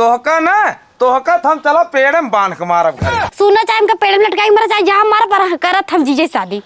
तोहका ना तोहका हम चलो पेड़ में बांध के मारब घर। सुना चाहे हमका पेड़ में लटकाई मरा चाहे जहाँ मारा पर करत हम जीजे शादी।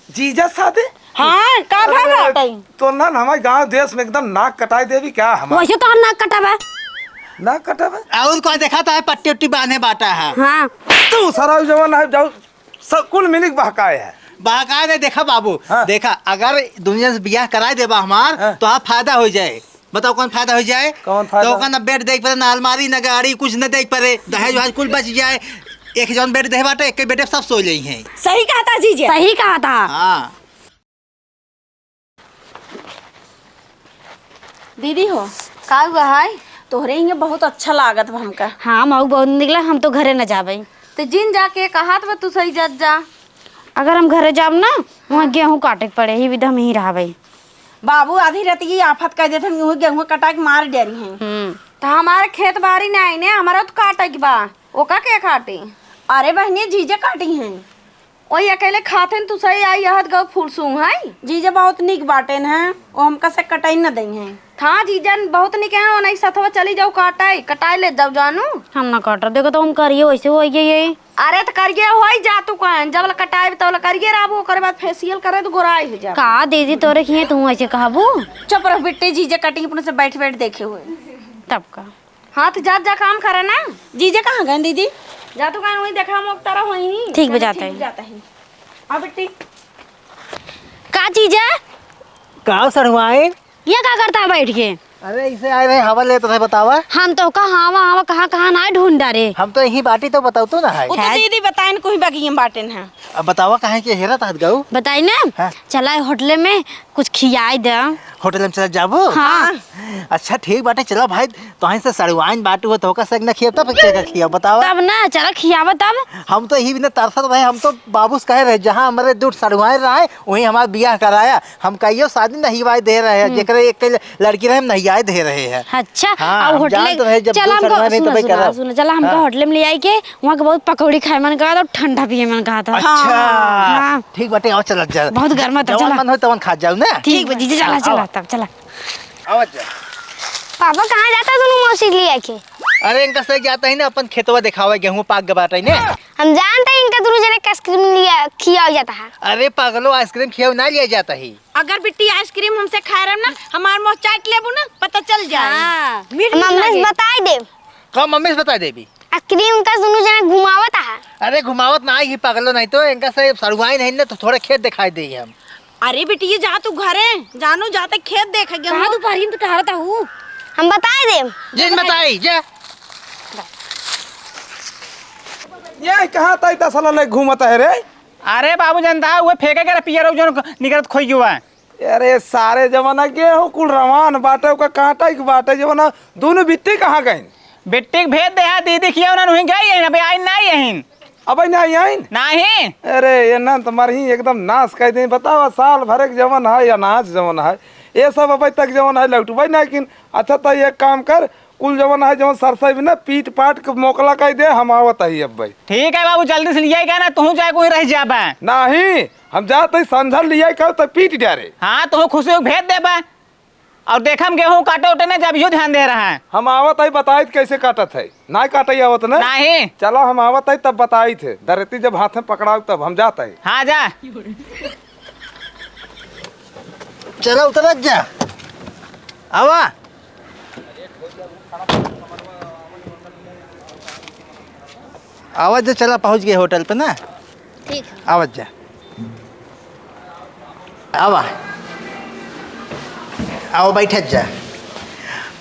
जीजा शादी? हाँ का भाई तो ना हमारे गांव देश में एकदम नाक कटाई देवी क्या हमारे? वैसे तो नाक कटावा। नाक कटावा? और कौन देखा था पट्टी उट्टी बांधे बाटा है। हाँ तू सारा जवान है जाओ सब कुल मिलिक बहकाए है। बहकाए दे देखा बाबू। हाँ। देखा अगर दुनिया से ब्याह कराए देबा हमार हाँ। तो आप फायदा हो जाए। बताओ कौन फायदा हो जाए? कौन फायदा? तो ना बेड देख पड़े ना अलमारी ना गाड़ी कुछ न देख पड़े दहेज वहेज कुल बच जाए। एक जौन बेड दे बाटे एक बेटे सब सो ले हैं। सही कहा था जीजे सही कहा था। हाँ दीदी हो का हुआ है तोहरे हिंगे बहुत अच्छा लागत बा हमका। हाँ मऊ बहुत निकला हम तो घरे न जाबे। तो जिन जाके कहा तो तू सही जज जा। अगर हम घरे जाब ना वहाँ गेहूँ काटे के पड़े ही विधा में ही रहा भाई। बाबू आधी रात की आफत कह देते गेहूँ कटा के मार डेरी हैं। तो हमारे खेत बाड़ी नहीं आई ने हमारा तो काटे के बा ओका के काटे। अरे बहनी जीजे काटी हैं वही अकेले खाते तू सही आई यह गौ फुरसू है। जीजे बहुत निक बाटे हैं वो हमका से कटाई न दई हैं। हाँ जीजन बहुत निक है नहीं सथवा चली जाओ काटाई कटाई ले जाओ जानू। हम ना काट रहे देखो तो हम करिए वैसे हो ये। अरे तो करिए हो ही जा तू कहन जब कटाई तब करिए राबू ओकर बाद फेशियल करे तो गोराई हो जा। का दीदी तोरे किए तू ऐसे कहबू? चुप रह बिट्टी जीजे कटिंग अपने से बैठ बैठ देखे हुए तब का हाँ तो जा काम करे ना। जीजे कहाँ गए दीदी? जा तू कहीं वही देखा हम तारा वही ठीक बजाता है जाता है। हाँ बिट्टी का चीज है का सरवाए ये क्या करता है बैठ के? अरे इसे आए रहे हवा ले तो है बतावा। हम तो कहाँ कहाँ ना ढूंढ डारे। हम तो यही बाटी तो बताओ तो ना है। वो तो दीदी बताइन कोई बाकी हम बाटेन है। अब बतावा कहाँ के हेरा तात गऊ बताई ना। हाँ। चला होटल में कुछ खियाई दे। होटल में चला जाबो। हाँ अच्छा ठीक बाटे चला भाई तो से सड़वाइन बाटू हो तो का सग न खियाब तब क्या खिया बतावा। तब ना चला खियावा तब। हम तो यही बिना तरसत रहे हम तो बाबूस कहे रहे जहाँ हमारे दूर सड़वाए रहे वहीं हमारा बियाह कराया। हम कहियो शादी नहिवाई दे रहे हैं जेकरे एक लड़की रहे हम नहियाई दे रहे हैं। अच्छा हाँ, और होटल चला हमको चला हमको होटल में ले आई के वहाँ के बहुत पकौड़ी खाए मन कहा था ठंडा पिए मन कहा था। अच्छा ठीक बाटे आओ चला जा बहुत गर्म था चला मन हो तवन खा जाओ ना। ठीक है जीजे चला चला तब चला। आओ जा पापा कहाँ जाता दोनों मौसी ले आके? अरे इनका सही जाता है ना अपन खेतवा दिखावा गेहूं पाक गबाता है ना। हम जानते हैं इनका दोनों जने आइसक्रीम लिया खिया जाता है। अरे पागलो आइसक्रीम खियाव ना लिया जाता है। अगर बिट्टी आइसक्रीम हमसे खाए रहे ना हमार मुँह चाट लेबू ना पता चल जाए। मम्मी बताई दे कब मम्मी से बता देबी आइसक्रीम का दोनों जने घुमावता है। अरे घुमावत ना ही पागलो नहीं तो इनका से सड़वाई नहीं ना तो थोड़ा खेत दिखाई दे हम। अरे बेटी ये जा तू घरे जानू जाते खेत देखेंगे कहाँ तू पारी में तो ठहरता हूँ हम बताए दे जिन बताई जा ये कहाँ तई तसला ले घूमता है रे? अरे बाबू जनता वो फेंके के पियर जो निकलत खोई हुआ। अरे सारे जमाना गेहूं कुल रवान बाटे ओका काटा के बाटे जमाना दोनों बिट्टी कहाँ गए? बेटी भेज दे है दीदी किया उन्होंने नहीं गई है अबे आई नहीं है अब नहीं आई नहीं। अरे ये ना तुम्हारी ही एकदम नाश कर दे। बतावा साल भर के जमन है या नाच जमन है ये सब अब तक जमन है लौट भाई लेकिन अच्छा तो एक काम कर कुल जमन है जमन सरसई ना पीट पाट के मोकला कह दे हम आवत है अब भाई। ठीक है बाबू जल्दी से लिया क्या ना तू जाए कोई रह जाबा। नहीं हम जाते संझल लिया कहो तो पीट डारे। हाँ तू खुशी भेज देबा और देखा हम गेहूँ काटे उटे ना जब यो ध्यान दे रहा है। हम आवत है बताई कैसे काटत है ना काटे आवत ना नहीं चलो हम आवत है तब बताई थे दरती जब हाथ में पकड़ाओ तब हम जाते है। हाँ जा चलो उतर जा आवा आवाज जा चला पहुंच गए होटल पे ना। ठीक आवाज जा आवा आओ बैठ जा।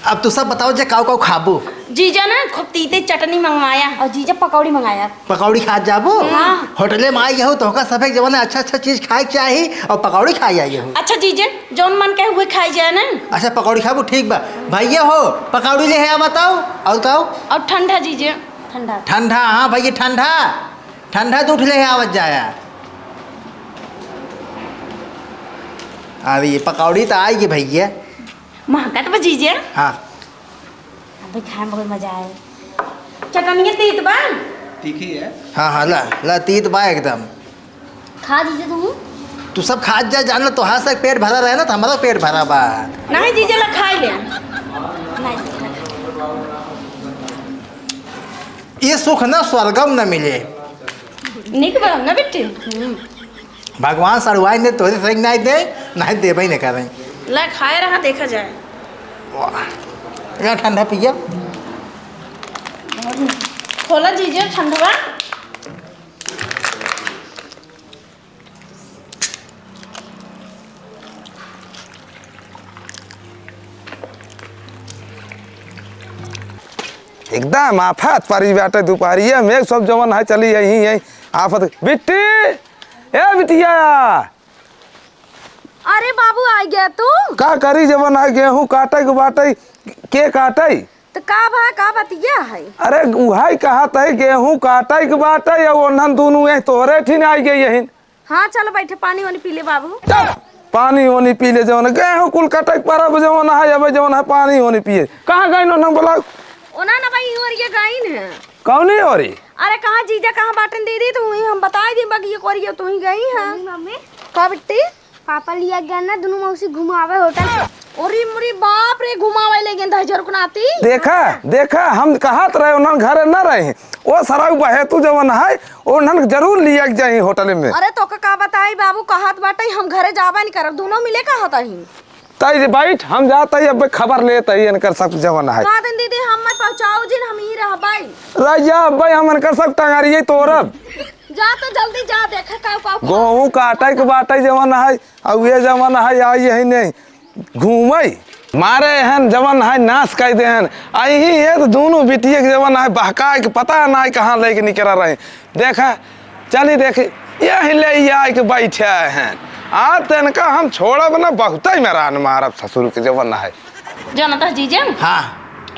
अब तू सब बताओ जे काऊ काऊ खाबू। जीजा ना खूब तीते चटनी मंगवाया और जीजा पकौड़ी मंगाया। पकौड़ी खा जाबो। हाँ। होटले में आई हो तो का सब एक जमाने अच्छा अच्छा चीज खाए चाहिए और पकौड़ी खाई आई हो। अच्छा जीजे जौन मन के हुए खाई जाए ना। अच्छा पकौड़ी खाबू ठीक बा भैया हो पकौड़ी ले है बताओ और कहो और ठंडा जीजे ठंडा ठंडा। हाँ भैया ठंडा ठंडा दूध ले है आवाज जाया। अरे ये पकौड़ी तो आएगी भैया महकत बा जीजे। हाँ अभी खाए में बहुत मजा आए। चटनी तीत बा तीखी है। हाँ हाँ ला तीत बा एकदम खा जीजे तू सब खा जा जान लो तो हाँ से पेट भरा रहे ना तो हमारा पेट भरा बा। नहीं जीजे ला खाई ले। ये सुख ना स्वर्गम न मिले। निक बन ना बेटी। भगवान सड़ुआई ने तोरे संग नहीं दे, नहीं देबे नहीं करे। ला खाए रहा देखा जाए। वाह ठंडा पिया। खोला जीजे ठंडवा। एकदम आफत परी बाटे दोपहरिया में सब जवन है चली यही यही आफत। बिट्टी ए बिटिया अरे बाबू आ गया तू। का करी जवन है गेहूं काटे के बाटे के काटे तो का भा का बतिया है। अरे उहाई कहा तय गेहूं काटे के बाटे या ओनन दोनों यही तोरे ठिन आई गई यही। हाँ चलो बैठे पानी वानी पी ले बाबू। चल पानी होनी पी ले जवन गेहूं कुल काटे के परब जवन है अब जवन है पानी होनी पिए कहाँ गई न बोला ओना ना भाई और ये गाइन है। कौनी हो रही। अरे कहाँ जीजा कहाँ बाटन दीदी तू ही हम बता दी बाकी ये कोरिया तू ही गई है। मम्मी का बिट्टी पापा लिया गया ना दोनों मौसी घुमावे होटल। ओरी मुरी बाप रे घुमावे ले गए दहजर कुनाती। देखा देखा हम कहत रहे उन्हन घरे न रहे वो सराउ बहे तू जवन है उन्हन जरूर लिया जाई होटल में। अरे तो का बताई बाबू कहत बाटे हम घरे जाबा नहीं करब दोनों मिले कहत ही। तई बैठ हम जाता ही अब खबर लेते ही इनकर सब जवन है। का दिन दीदी हम मत पहुंचाओ जिन हम ही रह भाई। राजा भाई हम इनकर सब टंगारिए तोरब जा तो जल्दी जा देखा का गेहूं काटे के बाटे जवन है अब ये जवन है आई है नहीं घूमई मारे हन जवन है नाश कर दे हन आई ही ये तो दोनों बिटिया के जवन है बहका के पता ना कहाँ लेके निकल रहे देखा चली देखी यही ले आई के बैठे हैं आ तनका हम छोड़ब ना बहुत ही मेहरान मारब ससुर के जवन है। जानता जीजा हाँ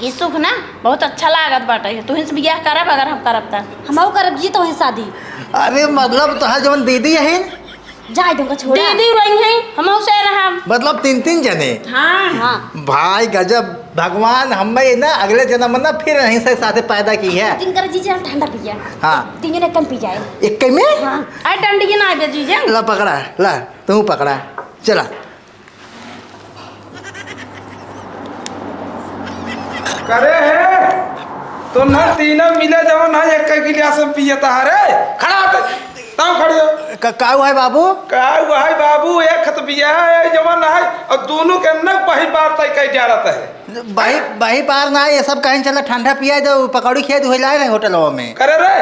ये सुख ना बहुत अच्छा लागत बाटे तू ही से बियाह करब अगर हम करब त हमहू करब जी तो ही शादी। अरे मतलब तोहार जवन दीदी है जाए तुमको छोड़ दीदी रही है हमहू से रहब मतलब 3 जने। हाँ हाँ भाई गजब भगवान हमें ना अगले जन्म में ना फिर यहीं से साथे पैदा की है। जिनकर जीजा ठंडा पिया। हाँ तीनों ने कम पी जाए। एक में हाँ अरे डंडी के ना आबे जीजा। ला पकड़ा ला तू पकड़ा चला करे है तो ना तीनों मिले जवन है एक गिलास में पिए तारे खड़ा ताऊ खड़े हो काऊ है बाबू का भाई बाबू एक खत बिया है जवन है और दोनों के न बही बार तय कह जा रहा है भाई भाई पार ना ये सब कहीं चला ठंडा पिया जो पकौड़ी खिया तो लाए रहे होटलों में। करे रे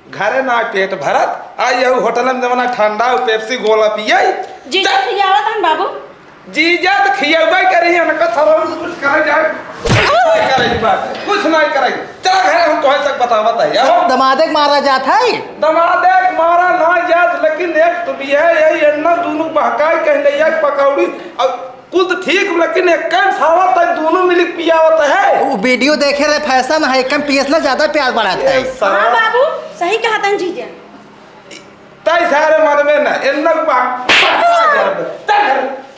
घरे ना पेट भरत आ ये होटल में जवन पेप्सी पेप्सी गोला पिए जीजा खियावत हम बाबू जीजा तो खियाबे करी उनका सरम कुछ करे जाए करे बात कुछ नहीं करे चला घरे हम तोहे तक बतावत है अब दमादे मारा जाता है दमादे मारा ना जात लेकिन एक तो भी है यही अन्ना दोनों बहकाई कह ले एक पकौड़ी और कुछ ठीक लेकिन एक कम सावत है दोनों मिल पियावत है। वो वीडियो देखे रहे फैशन है कम पीएसला ज्यादा प्यार बढ़ाता है। हाँ बाबू सही कहा था जीजा तई सारे मन में ना इन्ना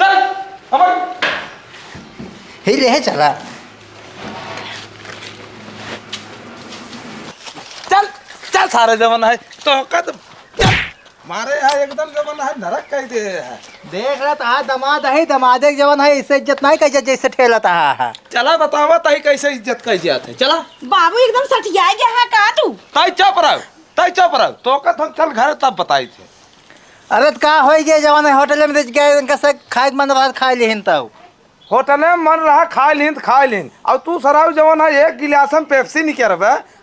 चल हम ही रहे चला चल चल सारे जवन है तो कद मारे है एकदम जवन है नरक कह दे है। देख रहा था दमाद है दमादे जवन है इससे इज्जत नहीं कह जैसे ठेलता है। चला बतावा तई कैसे इज्जत कह जाते चला बाबू एकदम सटिया गया है का तू तई चुप रहो तो कद हम चल घर तब बताई थे। अरे का हो गया जवन है होटल में गए इनका से खाए मन रहा खा लेहिन तब होटल में मन रहा खा लीन और तू सराव जवन है एक गिलास में पेप्सी निकल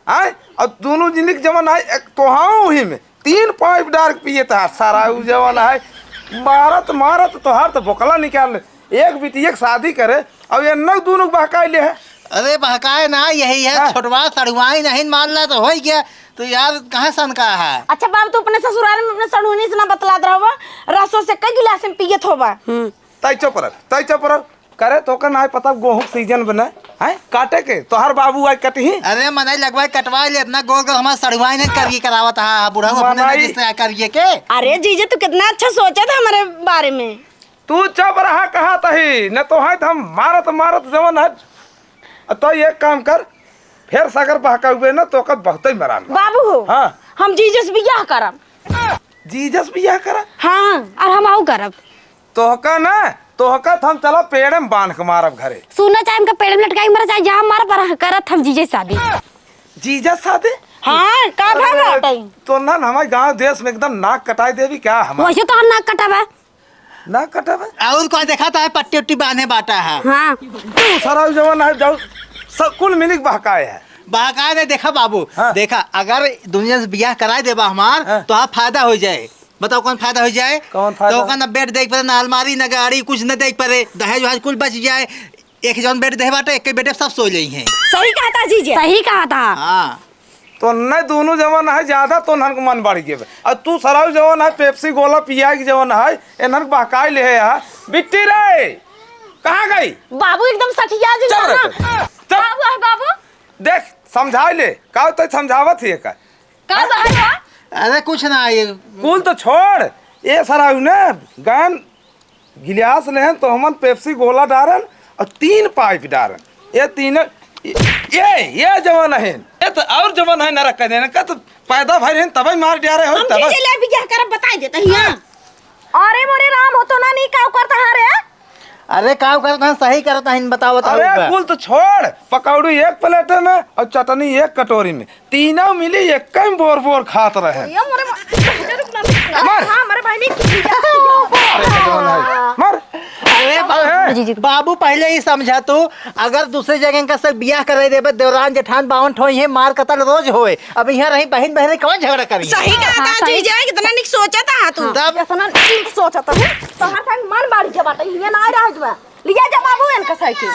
आए और दोनों जिनिक जवन है एक तोहाऊ ही में 3 पाइप डार्क पिए था सराव जवन है मारत तोहार तो बोकला निकाल एक बिटी एक शादी करे और ये न दोनों बहकाई ले है। अरे बहकाए ना यही है हाँ। छोटवा सड़ुआई नहीं मान ला तो हो गया तो यार कहाँ सन का है। अच्छा बाबू तू अपने ससुराल में अपने सड़ूनी से ना बतलात रहो रसों से कई गिलास में पियत होबा। तई चुप रह करे तो का ना पता गेहूं सीजन बना है काटे के तो हर बाबू आई कटही। अरे मनाई लगवाए कटवाए ले इतना गोल हमारा सड़ुआई नहीं करिए करावत है बूढ़ा अपने मनाई- जिससे करिए के। अरे जीजे तू कितना अच्छा सोचा था हमारे बारे में। तू चुप रहा कहा तही न तो है हम मारत जवन है तो एक काम कर फिर सागर बहका हुए ना तो बहुत ही मरान बाबू हो हाँ हम जीजे से बियाह करब। जीजस बियाह करा हाँ और हम आऊ करब तोहका ना तोहका हम चलो पेड़ में बांध के मारब घरे सुना चाहे हमका पेड़ में लटकाई मरा चाहे जहाँ मारा पर करत हम जीजे शादी। जीजस शादी हाँ का भाव बाटे तो ना हमारे गांव देश में एकदम नाक कटाई देवी क्या हमारे वैसे तो नाक कटावा। नाक कटावे और कौन देखा था पट्टी उट्टी बांधे बाटा है हाँ तू सारा जवन है जाओ सब कुल मिलिक बहकाए है बाकायदा ने देखा बाबू हाँ। देखा अगर दुनिया से बियाह कराए देबा हमार हाँ। तो आप फायदा हो जाए। बताओ कौन फायदा हो जाए? कौन फायदा? तो ना बेड देख पड़े ना अलमारी ना गाड़ी कुछ न देख पड़े दहेज वहेज कुल बच जाए। एक जौन बेड दे बाटे एक बेड सब सो ले हैं। सही कहा था जीजे सही कहा था। हाँ तो नहीं दोनों जवन है ज्यादा तो नन मन बढ़ गए और तू सराउ जवन है पेप्सी गोला पिया की जवन है एनन बहकाई ले है बिट्टी रे कहाँ गई बाबू एकदम सठिया जी चल रे ना। चल बाबू है बाबू देख समझा ले का तो समझावत ही का का है अरे कुछ ना ये कुल तो छोड़ ये सराउ ने गान गिलास ले तो हमन पेप्सी गोला डारन और 3 पाइप डारन ये तीनों ये जवान है ये तो और जवान है नरक देने का तो पैदा भाई हैं तभी मार दिया रहे हो हम तब जीजे ले बियाह कर बताई देते हैं। अरे मोरे राम हो तो ना नहीं का करता है रे। अरे काम करता है सही करता है बताओ बताओ अरे कुल तो छोड़ पकौड़ी एक प्लेट में और चटनी एक कटोरी में तीनों मिली एक कम बोर बोर खात रहे ये मोरे मर। हां मेरे भाई ने अरे जवान है मर अरे बाबू पहले ही समझा तू अगर दूसरी जगह का सब बियाह करे देबे देवरान जेठान बावन ठो ये मार कतल रोज होए अब यहाँ रही बहन बहन कौन झगड़ा करी। सही कहा था जीजे कितना निक सोचा था तू तब इतना निक सोचा था तो हर संग मन बाड़ी के बाटे ये ना रह जवा लिया जा बाबू इनका साइकिल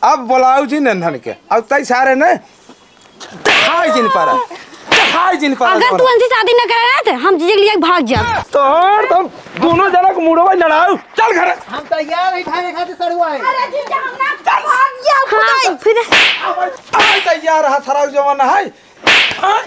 अब बुलाओ जी नंदन के अब तई सारे ने हाय जिन पर हाय जिन पर अगर तू उनसे शादी न करे ना तो हम जीजे के लिए भाग जा। तो तुम दोनों जना को मुड़वा लड़ाओ चल घर हम तैयार है खाने खाते सड़ुआ है। अरे जीजे हम ना भाग गया हाँ फिर अब तैयार है सराउ जवान है हाँ?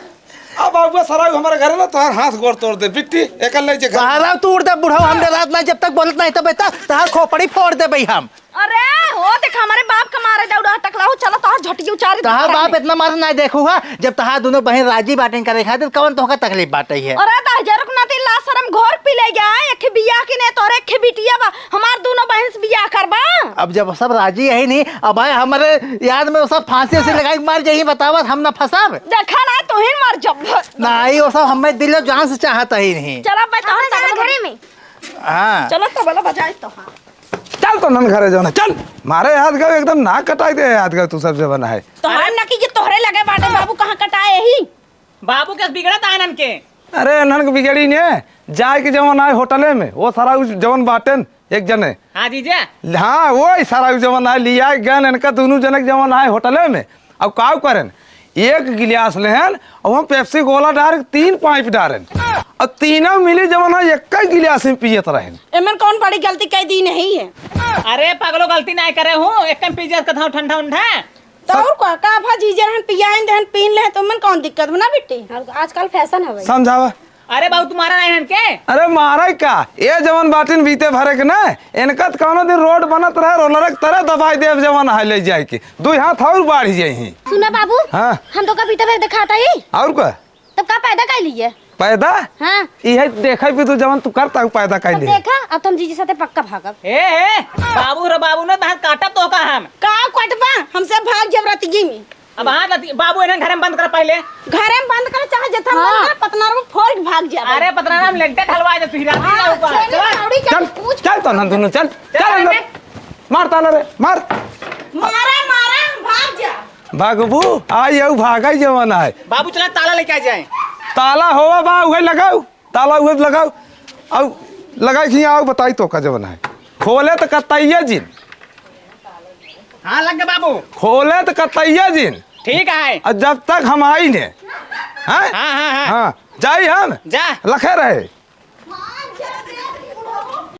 अब आबुआ सराउ हमारे घर में तोहर हाथ गोड़ तोड़ दे बिट्टी एकल ले जे घर बाहर तू उड़ दे बुढ़ाओ हम रात में जब तक बोलत नहीं तब बेटा तहार खोपड़ी फोड़ दे भाई हम। अरे हो देख हमारे बाप का मारे दौड़ा टकला हो चलो तो झटकी उचारी तहार बाप इतना मार नहीं देखूगा जब तहार दोनों बहन राजी बाटें करे खातिर कौन तोहका तकलीफ बाटे है। अरे दहजरक नाती ला शरम घर पी ले गया एक बियाह की ने तोरे एक बिटिया बा हमार दोनों बहन से बियाह करबा। अब जब सब राजी है नहीं अब भाई हमारे याद में वो सब फांसी से लगाई मार जाही बतावत हम ना फंसाब देखा ना तो ही मर जब नहीं वो सब हमें दिलो जान से चाहता ही नहीं। चलो मैं तो घरे में हाँ चलो तो बोला बजाए तो हां चल तो नन घरे जाना चल मारे हाथ गए एकदम नाक कटाई दे हाथ गए तू सब जवान है तो हम ना कि ये तोहरे लगे बाटे बाबू कहां कटाए ही बाबू के बिगड़ा था आनंद के अरे नन के बिगड़ी ने जाए के जवान आए होटले में वो सारा जवान बाटन एक जने हाँ जीजा हाँ वो सारा जवान आए लिया गन इनका दोनों जने के जवान आए होटले में अब का करें एक गिलास लेहन और हम पेप्सी गोला डार 3 पाइप डारन और तीनों मिली जवान एक गिलास में पियत रहें एमन कौन बड़ी गलती कह दी नहीं है। अरे पगलो गलती नहीं करे हूँ एक कम पिज्जा कथा ठंडा उंडा तो और का भा जीजे हन पियाइन देहन पीन ले तो मन कौन दिक्कत बना बेटी आजकल फैशन है भाई समझावा अरे बाबू तुम्हारा नहीं हन के अरे मारा का ये जवान बाटिन बीते भरे के ना इनका तो कौनो दिन रोड बनत रहे रोलर तरह दबाई देव जवान है ले जाए के 2 हाथ और बाढ़ जाई सुना बाबू हाँ हम तो कभी तब दिखाता ही और का तब का पैदा कर लिए पैदा हाँ ये देखा भी तू जवान तू करता हूँ पैदा कर ले देखा अब तुम जीजे साथे पक्का भागब। ए बाबू रे बाबू ने तहां काटा तो का हम का कटबा हमसे भाग जब रतगी में अब हाँ बाबू इन्हें घर में बंद कर पहले घरे में बंद कर चाहे जथा बंद कर पतनार में फोड़ के भाग जा अरे पतना नाम लेंटे ढलवा दे तू चल चल तो नंदू चल चल अंदर मार ताला रे मार मारा मारा भाग जा भागबू आई यू भागाई जवान है बाबू चला ताला लेके आ जाए ताला होवा बा उहे लगाओ ताला उहे लगाओ अब लगाई खी आओ बताई तो का जवान है खोले तो कतैया जिन हाँ लग गए बाबू खोले तो कतैया जिन ठीक है और जब तक हम आई ने हाँ हाँ हाँ हाँ जाई हम जा लखे रहे